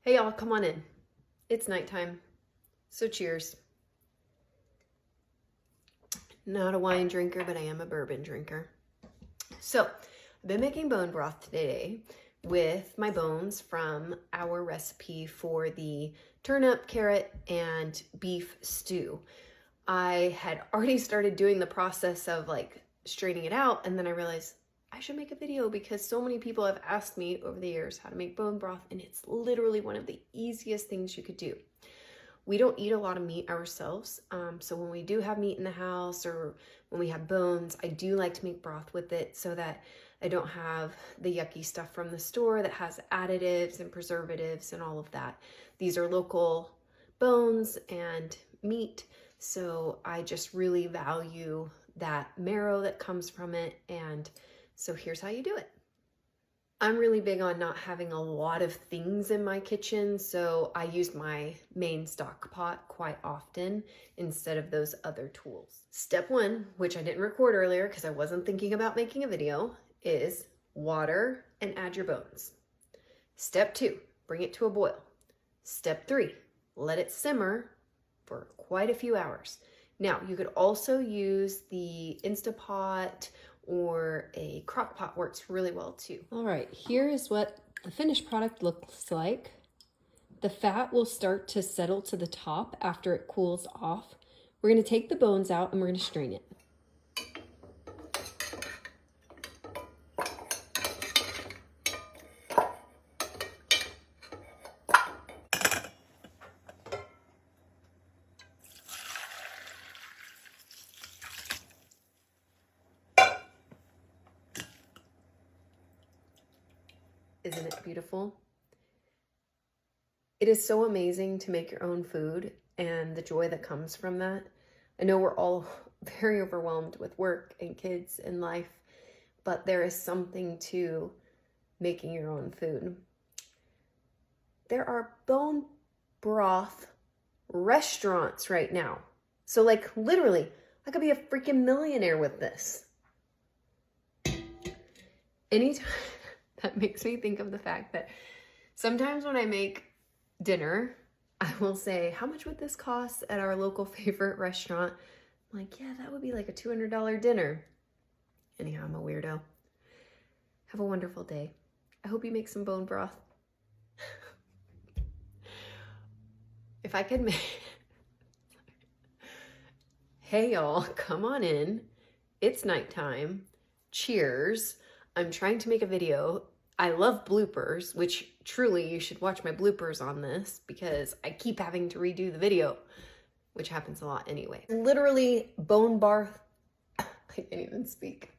Hey y'all, come on in. It's nighttime, so cheers. Not a wine drinker, but I am a bourbon drinker. So, I've been making bone broth today with my bones from our recipe for the turnip, carrot, and beef stew. I had already started doing the process of like straining it out, and then I realized I should make a video because so many people have asked me over the years how to make bone broth, and it's literally one of the easiest things you could do. We don't eat a lot of meat ourselves, so when we do have meat in the house or when we have bones, I do like to make broth with it so that I don't have the yucky stuff from the store that has additives and preservatives and all of that. These are local bones and meat, so I just really value that marrow that comes from it, and so here's how you do it. I'm really big on not having a lot of things in my kitchen, so I use my main stock pot quite often instead of those other tools. Step one, which I didn't record earlier because I wasn't thinking about making a video, is water and add your bones. Step two, bring it to a boil. Step three, let it simmer for quite a few hours. Now, you could also use the Instapot or a crock pot, works really well too. All right, here is what the finished product looks like. The fat will start to settle to the top after it cools off. We're going to take the bones out and we're going to strain it. Isn't it beautiful? It is so amazing to make your own food and the joy that comes from that. I know we're all very overwhelmed with work and kids and life, but there is something to making your own food. There are bone broth restaurants right now. So like literally, I could be a freaking millionaire with this. Anytime. That makes me think of the fact that sometimes when I make dinner, I will say, how much would this cost at our local favorite restaurant? I'm like, yeah, that would be like a $200 dinner. Anyhow, I'm a weirdo. Have a wonderful day. I hope you make some bone broth. If I could make... Hey y'all, come on in. It's nighttime. Cheers. I'm trying to make a video. I love bloopers, which truly you should watch my bloopers on this because I keep having to redo the video, which happens a lot anyway. Literally bone broth. I can't even speak.